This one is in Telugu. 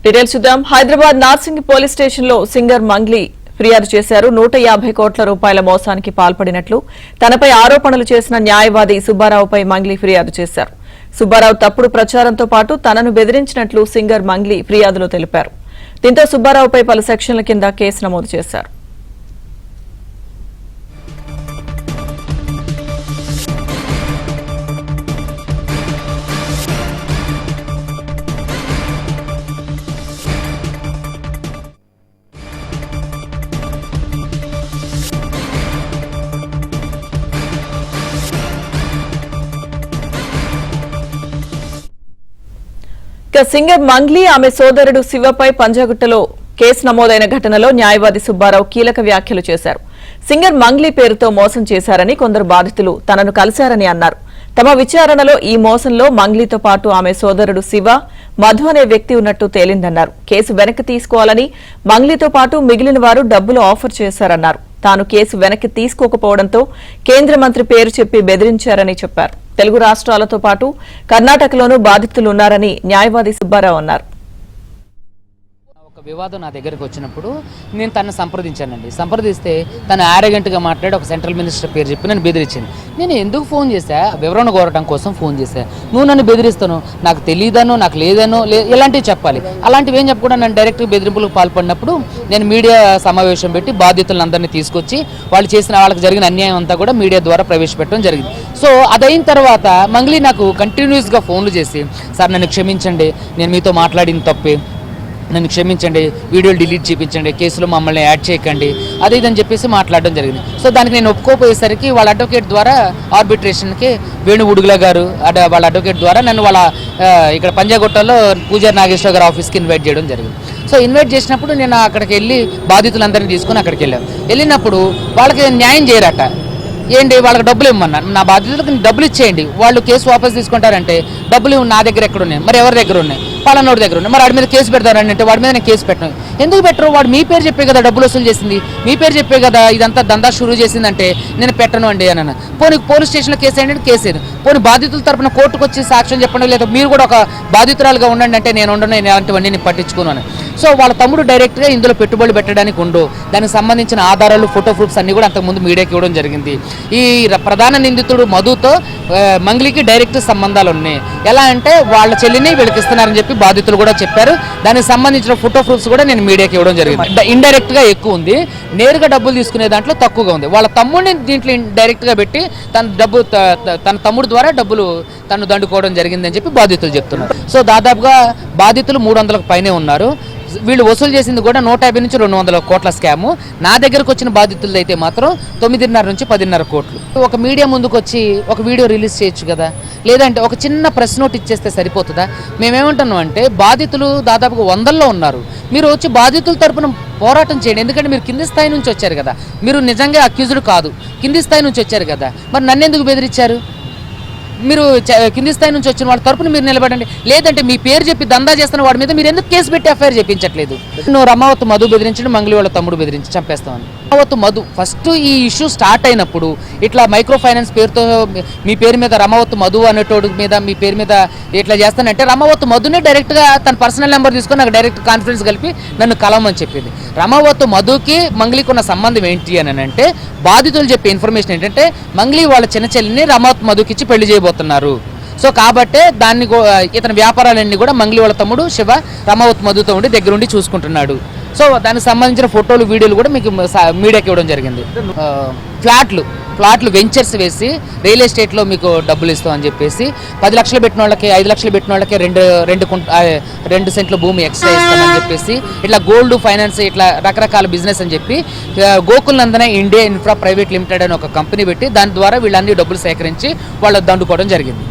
డీటెయిల్స్ చూద్దాం. హైదరాబాద్ నార్సింగి పోలీస్ స్టేషన్ లో సింగర్ మంగ్లీ ఫిర్యాదు చేశారు. 150 కోట్ల రూపాయల మోసానికి పాల్పడినట్లు తనపై ఆరోపణలు చేసిన న్యాయవాది సుబ్బారావుపై మంగ్లీ ఫిర్యాదు చేశారు. సుబ్బారావు తప్పుడు ప్రచారంతో పాటు తనను బెదిరించినట్లు సింగర్ మంగ్లీ ఫిర్యాదులో తెలిపారు. దీంతో సుబ్బారావుపై పలు సెక్షన్ల కింద కేసు నమోదు చేశారు. సింగర్ మంగ్లీ ఆమె సోదరుడు శివపై పంజాగుట్టలో కేసు నమోదైన ఘటనలో న్యాయవాది సుబ్బారావు కీలక వ్యాఖ్యలు చేశారు. సింగర్ మంగ్లీ పేరుతో మోసం చేశారని కొందరు బాధితులు తనను కలిశారని అన్నారు. తమ విచారణలో ఈ మోసంలో మంగ్లీతో పాటు ఆమె సోదరుడు శివ, మధు అనే వ్యక్తి ఉన్నట్టు తేలిందన్నారు. కేసు వెనక్కి తీసుకోవాలని మంగ్లీతో పాటు మిగిలిన వారు డబ్బులు ఆఫర్ చేశారన్నారు. తాను కేసు వెనక్కి తీసుకోకపోవడంతో కేంద్ర మంత్రి పేరు చెప్పి బెదిరించారని చెప్పారు. తెలుగు రాష్ట్రాలతో పాటు కర్ణాటకలోనూ బాధితులున్నారని న్యాయవాది సుబ్బారావు అన్నారు. ఒక వివాదం నా దగ్గరికి వచ్చినప్పుడు నేను తనను సంప్రదిస్తే తను ఆరోగెంట్గా మాట్లాడి ఒక సెంట్రల్ మినిస్టర్ పేరు చెప్పి నన్ను బెదిరించింది. నేను ఎందుకు ఫోన్ చేశా? వివరణ కోరటం కోసం ఫోన్ చేశా. నువ్వు నన్ను బెదిరిస్తాను, నాకు తెలియదనో నాకు లేదనో ఇలాంటివి చెప్పాలి. అలాంటివి ఏం చెప్పకుండా నన్ను డైరెక్ట్గా బెదిరింపులకు పాల్పడినప్పుడు నేను మీడియా సమావేశం పెట్టి బాధితులందరినీ తీసుకొచ్చి వాళ్ళకి జరిగిన అన్యాయం అంతా కూడా మీడియా ద్వారా ప్రవేశపెట్టడం జరిగింది. సో అదైన తర్వాత మంగ్లీ నాకు కంటిన్యూస్గా ఫోన్లు చేసి, సార్ నన్ను క్షమించండి, నేను మీతో మాట్లాడిన తప్పే, నన్ను క్షమించండి, వీడియోలు డిలీట్ చేయించండి, కేసులో మమ్మల్ని యాడ్ చేయకండి, అది ఇదని చెప్పేసి మాట్లాడడం జరిగింది. సో దానికి నేను ఒప్పుకోపోయేసరికి వాళ్ళ అడ్వకేట్ ద్వారా ఆర్బిట్రేషన్కి వేణు ఉడుగుల గారు వాళ్ళ అడ్వకేట్ ద్వారా నన్ను వాళ్ళ ఇక్కడ పంజాగుట్టలో పూజారి నాగేశ్వర గారి ఆఫీస్కి ఇన్వైట్ చేయడం జరిగింది. సో ఇన్వైట్ చేసినప్పుడు నేను అక్కడికి వెళ్ళి బాధితులందరినీ తీసుకొని అక్కడికి వెళ్ళినప్పుడు వాళ్ళకి న్యాయం చేయరట. ఏంటి, వాళ్ళకి డబ్బులు ఇవ్వమన్నా, నా బాధ్యతలకు డబ్బులు ఇచ్చేయండి, వాళ్ళు కేసు వాపసు తీసుకుంటారంటే డబ్బులు నా దగ్గర ఎక్కడ ఉన్నాయి, మరి ఎవరి దగ్గర ఉన్నాయి, పలానోడి దగ్గర ఉన్నాయి, మరి వాడి మీద కేసు పెడతారని అంటే వాడి మీద నేను కేసు పెట్టను. ఎందుకు పెట్టరు? వాడు మీ పేరు చెప్పే కదా డబ్బులు వసూలు చేసింది, మీ పేరు చెప్పే కదా ఇదంతా దందా షురూ చేసిందంటే నేను పెట్టను అండి అని. పోనీ పోలీస్ స్టేషన్లో కేసు అయ్యండి, కేసు అయ్యింది. పోనీ బాధితుల తరపున కోర్టుకు వచ్చి సాక్ష్యం చెప్పండి, లేదా మీరు కూడా ఒక బాధితురాలుగా ఉండండి అంటే నేను ఉండను, ఇలాంటివన్నీ నేను పట్టించుకున్నాను. సో వాళ్ళ తమ్ముడు డైరెక్ట్గా ఇందులో పెట్టుబడి పెట్టడానికి ఉండు, దానికి సంబంధించిన ఆధారాలు, ఫోటో ప్రూఫ్స్ అన్ని కూడా అంతకుముందు మీడియాకి ఇవ్వడం జరిగింది. ఈ ప్రధాన నిందితుడు మధుతో మంగ్లీకి డైరెక్ట్ సంబంధాలు ఉన్నాయి. ఎలా అంటే వాళ్ళ చెల్లిని వీళ్ళకి ఇస్తున్నారని చెప్పి బాధితులు కూడా చెప్పారు. దానికి సంబంధించిన ఫోటో ప్రూఫ్స్ కూడా నేను మీడియాకి ఇవ్వడం జరిగింది. ఇండైరెక్ట్గా ఎక్కువ ఉంది, నేరుగా డబ్బులు తీసుకునే దాంట్లో తక్కువగా ఉంది. వాళ్ళ తమ్ముడిని దీంట్లో డైరెక్ట్గా పెట్టి తన తమ్ముడు ద్వారా డబ్బులు తను దండుకోవడం జరిగిందని చెప్పి బాధితులు చెప్తున్నారు. సో దాదాపుగా బాధితులు 300కు పైనే ఉన్నారు. వీళ్ళు వసూలు చేసింది కూడా 150 నుంచి 200 కోట్ల స్కాము. నా దగ్గరకు వచ్చిన బాధితులు అయితే మాత్రం 9.5 నుంచి 10.5 కోట్లు. ఒక మీడియా ముందుకు వచ్చి ఒక వీడియో రిలీజ్ చేయొచ్చు కదా, లేదంటే ఒక చిన్న ప్రెస్ నోట్ ఇచ్చేస్తే సరిపోతుందా? మేమేమంటున్నాం అంటే బాధితులు దాదాపుగా 100లో ఉన్నారు. మీరు వచ్చి బాధితుల తరపున పోరాటం చేయండి. ఎందుకంటే మీరు కింది స్థాయి నుంచి వచ్చారు కదా, మీరు నిజంగా అక్యూజ్డ్ కాదు, కింది స్థాయి నుంచి వచ్చారు కదా, మరి నన్ను ఎందుకు బెదిరించారు? మీరు కింది స్థాయి నుంచి వచ్చిన వాళ్ళ తరపున మీరు నిలబడండి. లేదంటే మీ పేరు చెప్పి దందా చేస్తున్న వాడి మీద మీరు ఎందుకు కేసు పెట్టి ఎఫ్ఐఆర్ చేయించట్లేదు? నువ్వు రమావత్ మధు బెదిరించండి, మంగ్లీ వాళ్ళ తమ్ముడు బెదిరించి చంపేస్తామని. రమావత్ మధు ఫస్ట్ ఈ ఇష్యూ స్టార్ట్ అయినప్పుడు ఇట్లా మైక్రో ఫైనాన్స్ పేరుతో మీ పేరు మీద రమావత్ మధు అనేటోడు మీద మీ పేరు మీద ఇట్లా చేస్తానంటే రమావత్ మధునే డైరెక్ట్గా తన పర్సనల్ నెంబర్ తీసుకొని నాకు డైరెక్ట్ కాన్ఫరెన్స్ కలిపి నన్ను కలవమని చెప్పింది. రమావత్ మధుకి మంగ్లీకి ఉన్న సంబంధం ఏంటి అని అంటే బాధితులు చెప్పే ఇన్ఫర్మేషన్ ఏంటంటే మంగ్లీ వాళ్ళ చిన్న చెల్లిని రమావత్ మధుకి ఇచ్చి పెళ్లి చేయబోతున్నారు. సో కాబట్టే దాన్ని ఇతని వ్యాపారాలన్నీ కూడా మంగ్లీ వాళ్ళ తమ్ముడు శివ రమావత్ మధుతో ఉండి దగ్గరుండి చూసుకుంటున్నాడు. సో దానికి సంబంధించిన ఫోటోలు, వీడియోలు కూడా మీకు మీడియాకి ఇవ్వడం జరిగింది. ఫ్లాట్లు వెంచర్స్ వేసి రియల్ ఎస్టేట్లో మీకు డబ్బులు ఇస్తామని చెప్పేసి 10 లక్షలు పెట్టిన వాళ్ళకి, 5 లక్షలు పెట్టిన వాళ్ళకి 2 సెంట్ల భూమి ఎక్స్ట్రా ఇస్తామని చెప్పేసి ఇట్లా గోల్డ్ ఫైనాన్స్ ఇట్లా రకరకాల బిజినెస్ అని చెప్పి గోకుల్ నందన ఇండియా ఇన్ఫ్రా ప్రైవేట్ లిమిటెడ్ అని ఒక కంపెనీ పెట్టి దాని ద్వారా వీళ్ళన్ని డబ్బులు సేకరించి వాళ్ళు దండుకోవడం జరిగింది.